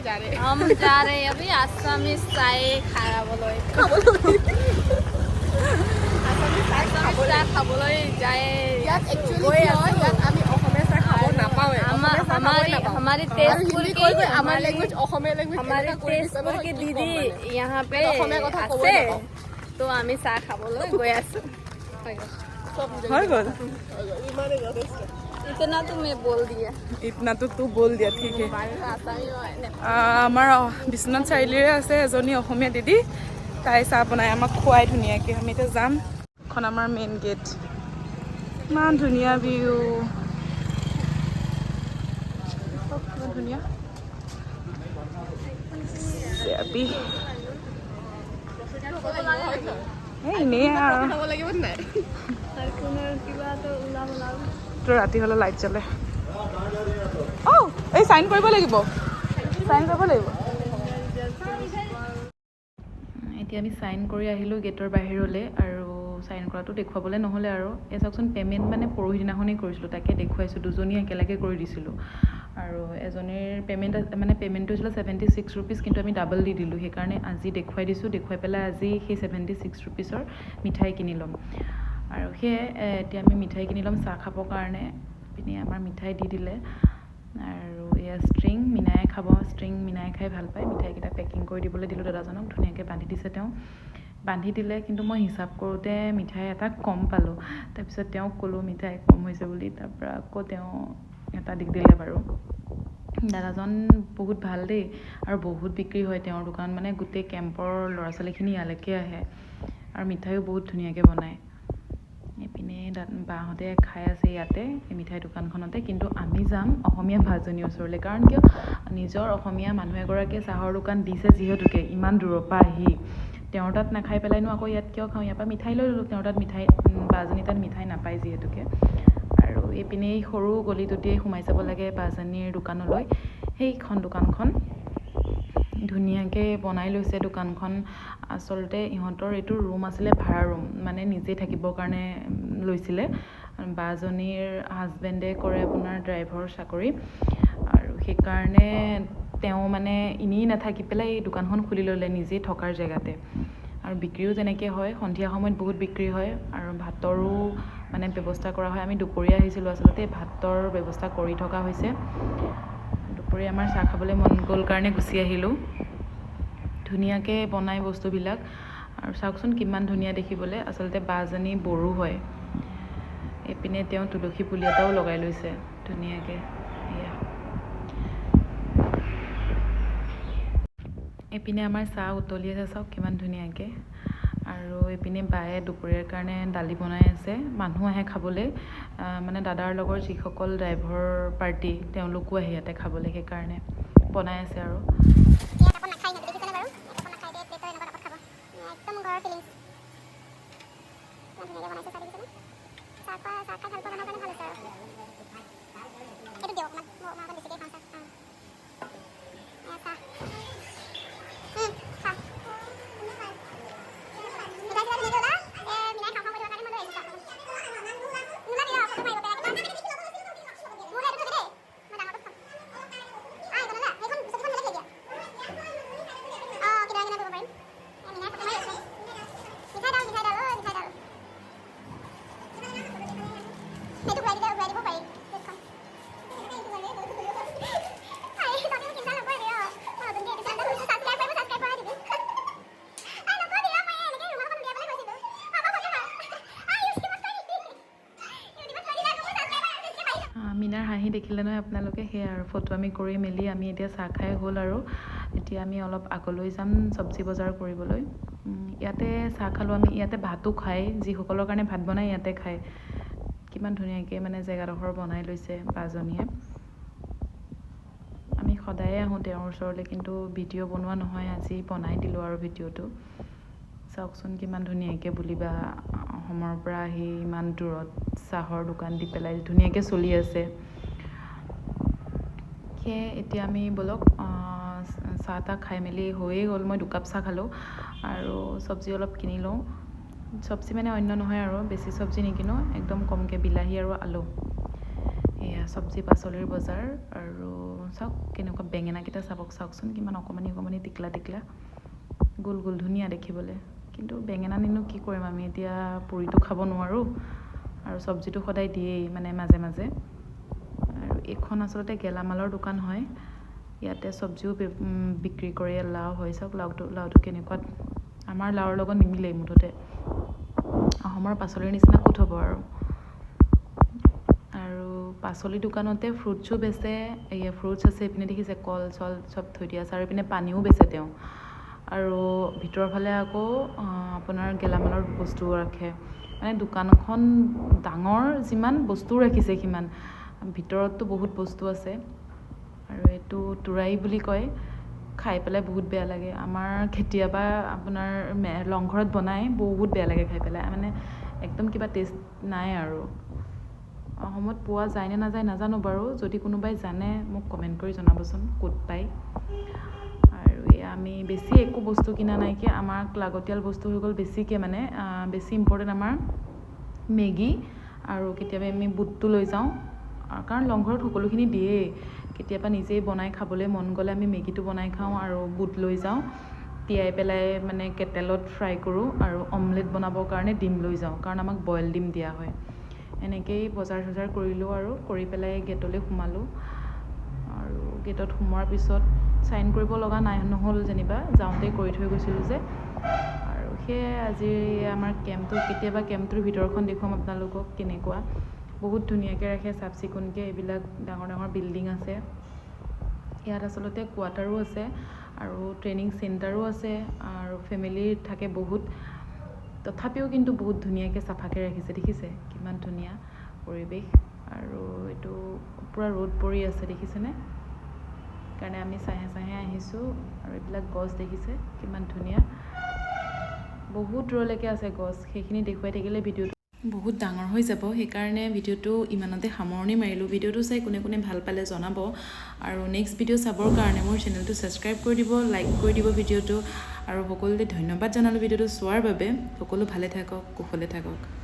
हम जा रहे हैं अभी आसामीज चाय खाবলৈ খাবলৈ যায় ইয়াত একচুয়ালি ইয়াত আমি অসমীয়া চাহ খাব নাপাওৱে हमारी तेजपुर की আমাৰ ল্যাঙ্গুৱেজ অসমীয়া ল্যাঙ্গুৱেজ हमारी तेजपुर की दीदी यहाँ पे আছে তো আমি চাহ খাবলৈ গৈ আছো হৈ গ'ল इतना तो मैं बोल दिया इतना तो तू बोल दिया ठीक है আমাৰ বিশ্বনাথ চাৰিআলিৰে আছে এজনী অসমীয়া দিদি তাই চাহ বনাই আমাক খুৱাই ধুনীয়াকৈ আমি এতিয়া যাম এখন আমাৰ মেইন গেট ইমান ধুনীয়া ভিউ ধুনীয়া এনেই তো ৰাতি হ'লে লাইট জ্বলে এই চাইন কৰিব লাগিব এতিয়া আমি চাইন কৰি আহিলোঁ গেটৰ বাহিৰলৈ আৰু চাইন কৰাটো দেখুৱাবলৈ নহ'লে আৰু এই চাওকচোন পে'মেণ্ট মানে পৰহি দিনাখনেই কৰিছিলোঁ তাকে দেখুৱাইছোঁ দুজনী একেলগে কৰি দিছিলোঁ আৰু এজনীৰ পে'মেণ্টটো হৈছিলে 76 ৰুপিজ কিন্তু আমি ডাবল দি দিলোঁ সেইকাৰণে আজি দেখুৱাই দিছোঁ দেখুৱাই পেলাই আজি সেই 76 ৰুপিজৰ মিঠাই কিনি ল'ম আৰু সেয়ে এতিয়া আমি মিঠাই কিনি ল'ম চাহ খাবৰ কাৰণে পিনে আমাৰ মিঠাই দি দিলে আৰু এয়া ষ্ট্ৰিং মিনাই খাব ষ্ট্ৰিং মিনাই খাই ভাল পায় মিঠাইকেইটা পেকিং কৰি দিবলৈ দিলোঁ দাদাজনক ধুনীয়াকৈ বান্ধি দিছে তেওঁ বান্ধি দিলে কিন্তু মই হিচাপ কৰোঁতে মিঠাই এটা কম পালোঁ তাৰপিছত তেওঁক ক'লোঁ মিঠাই কম হৈছে বুলি তাৰপৰা আকৌ তেওঁ এটা দি দিলে বাৰু দাদাজন বহুত ভাল দেই আৰু বহুত বিক্ৰী হয় তেওঁৰ দোকান মানে গোটেই কেম্পৰ ল'ৰা ছোৱালীখিনি ইয়ালৈকে আহে আৰু মিঠাইও বহুত ধুনীয়াকৈ বনায় এইপিনে বাহঁতে খাই আছে ইয়াতে এই মিঠাই দোকানখনতে কিন্তু আমি যাম অসমীয়া ভাজনীৰ ওচৰলৈ কাৰণ কিয় নিজৰ অসমীয়া মানুহ এগৰাকীয়ে চাহৰ দোকান দিছে যিহেতুকে ইমান দূৰৰ পৰা আহি তেওঁৰ তাত নাখাই পেলাইনো আকৌ ইয়াত কিয় খাওঁ ইয়াৰ পৰা মিঠাই লৈ ল'লোঁ তেওঁৰ তাত মিঠাই বাজনী তাত মিঠাই নাপায় যিহেতুকে আৰু এইপিনে সৰু গলিটোতেই সোমাই যাব লাগে বাজনীৰ দোকানলৈ সেইখন দোকানখন ধুনীয়াকৈ বনাই লৈছে দোকানখন আচলতে ইহঁতৰ এইটো ৰুম আছিলে ভাড়া ৰুম মানে নিজে থাকিবৰ কাৰণে লৈছিলে বাজনীৰ হাজবেণ্ডে কৰে আপোনাৰ ড্ৰাইভৰ চাকৰি আৰু সেইকাৰণে তেওঁ মানে এনেই নাথাকি পেলাই এই দোকানখন খুলি ল'লে নিজে থকাৰ জেগাতে আৰু বিক্ৰীও যেনেকৈ হয় সন্ধিয়া সময়ত বহুত বিক্ৰী হয় আৰু ভাতৰো মানে ব্যৱস্থা কৰা হয় আমি দুপৰীয়া আহিছিলোঁ আচলতে ভাতৰ ব্যৱস্থা কৰি থকা হৈছে দুপৰীয়া আমাৰ চাহ খাবলৈ মন গ'ল কাৰণে গুচি আহিলোঁ ধুনীয়াকৈ বনাই বস্তুবিলাক আৰু চাওকচোন কিমান ধুনীয়া দেখিবলৈ আচলতে বাজনী বড়ো হয় এইপিনে তেওঁ তুলসী পুলি এটাও লগাই লৈছে ধুনীয়াকৈ এয়া এইপিনে আমাৰ চাহ উতলি আছে চাওক কিমান ধুনীয়াকৈ আৰু এইপিনে বায়ে দুপৰীয়াৰ কাৰণে দালি বনাই আছে মানুহ আহে খাবলৈ মানে দাদাৰ লগৰ যিসকল ড্ৰাইভৰ পাৰ্টি তেওঁলোকো আহে ইয়াতে খাবলৈ সেইকাৰণে বনাই আছে আৰু মিনাৰ হাঁহি দেখিলে নহয় আপোনালোকে সেয়া আৰু ফটো আমি কৰি মেলি আমি এতিয়া চাহ খাই হ'ল আৰু এতিয়া আমি অলপ আগলৈ যাম চব্জি বজাৰ কৰিবলৈ ইয়াতে চাহ খালোঁ আমি ইয়াতে ভাতো খায় যিসকলৰ কাৰণে ভাত বনাই ইয়াতে খায় কিমান ধুনীয়াকৈ মানে জেগাডোখৰ বনাই লৈছে বাজনীয়ে আমি সদায়ে আহোঁ তেওঁৰ ওচৰলৈ কিন্তু ভিডিঅ' বনোৱা নহয় আজি বনাই দিলোঁ আৰু ভিডিঅ'টো চাওকচোন কিমান ধুনীয়াকৈ বুলিবা অসমৰ পৰা আহি ইমান দূৰত চাহৰ দোকান দি পেলাই ধুনীয়াকৈ চলি আছে সেয়ে এতিয়া আমি বলক চাহ তাহ খাই মেলি হৈয়ে গ'ল মই দুকাপ চাহ খালোঁ আৰু চব্জি অলপ কিনি লওঁ চব্জি মানে অন্য নহয় আৰু বেছি চব্জি নিকিনো একদম কমকৈ বিলাহী আৰু আলু এয়া চব্জি পাচলিৰ বজাৰ আৰু চাওক কেনেকুৱা বেঙেনাকেইটা চাওকচোন কিমান অকণমানি অকণমানি টিকলা টিকলা গোল গোল ধুনীয়া দেখিবলৈ কিন্তু বেঙেনা নিনো কি কৰিম আমি এতিয়া পুৰিটো খাব নোৱাৰোঁ আৰু চব্জিটো সদায় দিয়েই মানে মাজে মাজে আৰু এইখন আচলতে গেলামালৰ দোকান হয় ইয়াতে চব্জিও বিক্ৰী কৰে লাও হয় চাওক লাওটো কেনেকুৱা আমাৰ লাওৰ লগত নিমিলেই মুঠতে অসমৰ পাচলিৰ নিচিনা ক'ত হ'ব আৰু পাচলি দোকানতে ফ্ৰুটছো বেচে ফ্ৰুটছ আছে এইপিনে দেখিছে কল চল চব থৈ দিয়া আছে আৰু এইপিনে পানীও বেচে তেওঁ আৰু ভিতৰৰ ফালে আকৌ আপোনাৰ গেলামালৰ বস্তুও ৰাখে মানে দোকানখন ডাঙৰ যিমান বস্তু ৰাখিছে সিমান ভিতৰততো বহুত বস্তু আছে আৰু এইটো তুৰাই বুলি কয় খাই পেলাই বহুত বেয়া লাগে আমাৰ কেতিয়াবা আপোনাৰ লংঘৰত বনাই বহুত বেয়া লাগে খাই পেলাই মানে একদম কিবা টেষ্ট নাই আৰু অসমত পোৱা যায় নে নাযায় নাজানো বাৰু যদি কোনোবাই জানে মোক কমেণ্ট কৰি জনাবচোন ক'ত পায় আৰু আমি বেছি একো বস্তু কিনা নাই কি আমাক লাগতিয়াল বস্তু হৈ গ'ল বেছিকৈ মানে বেছি ইম্পৰ্টেণ্ট আমাৰ মেগী আৰু কেতিয়াবা আমি বুটটো লৈ যাওঁ কাৰণ লংঘৰত সকলোখিনি দিয়েই কেতিয়াবা নিজেই বনাই খাবলৈ মন গ'লে আমি মেগীটো বনাই খাওঁ আৰু বুট লৈ যাওঁ তিয়াই পেলাই মানে কেটেলত ফ্ৰাই কৰোঁ আৰু অমলেট বনাবৰ কাৰণে ডিম লৈ যাওঁ কাৰণ আমাক বইল ডিম দিয়া হয় এনেকেই বজাৰ চজাৰ কৰিলোঁ আৰু কৰি পেলাই গেটলৈ সোমালোঁ আৰু গেটত সোমোৱাৰ পিছত চাইন কৰিব লগা নহ'ল যেনিবা যাওঁতেই কৰি থৈ গৈছিলোঁ যে আৰু সেয়ে আজি আমাৰ কেম্পটো কেতিয়াবা কেম্পটোৰ ভিতৰখন দেখুৱাম আপোনালোকক কেনেকুৱা বহুত ধুনীয়াকৈ ৰাখে চাফ চিকুণকৈ এইবিলাক ডাঙৰ ডাঙৰ বিল্ডিং আছে ইয়াত আচলতে কোৱাৰ্টাৰো আছে আৰু ট্ৰেইনিং চেণ্টাৰো আছে আৰু ফেমিলি থাকে বহুত তথাপিও কিন্তু বহুত ধুনীয়াকৈ চাফাকৈ ৰাখিছে দেখিছে কিমান ধুনীয়া পৰিৱেশ আৰু এইটো পূৰা ৰ'দ পৰি আছে দেখিছেনে কাৰণে আমি চাহে চাহে আহিছোঁ আৰু এইবিলাক গছ দেখিছে কিমান ধুনীয়া বহুত দূৰলৈকে আছে গছ সেইখিনি দেখুৱাই থাকিলে ভিডিঅ'টো বহুত ডাঙৰ হৈ যাব সেইকাৰণে ভিডিঅ'টো ইমানতে সামৰণি মাৰিলোঁ ভিডিঅ'টো চাই কোনে কোনে ভাল পালে জনাব আৰু নেক্সট ভিডিঅ' চাবৰ কাৰণে মোৰ চেনেলটো ছাবস্ক্ৰাইব কৰি দিব লাইক কৰি দিব ভিডিঅ'টো আৰু সকলোকে ধন্যবাদ জনালোঁ ভিডিঅ'টো চোৱাৰ বাবে সকলো ভালে থাকক কুশলে থাকক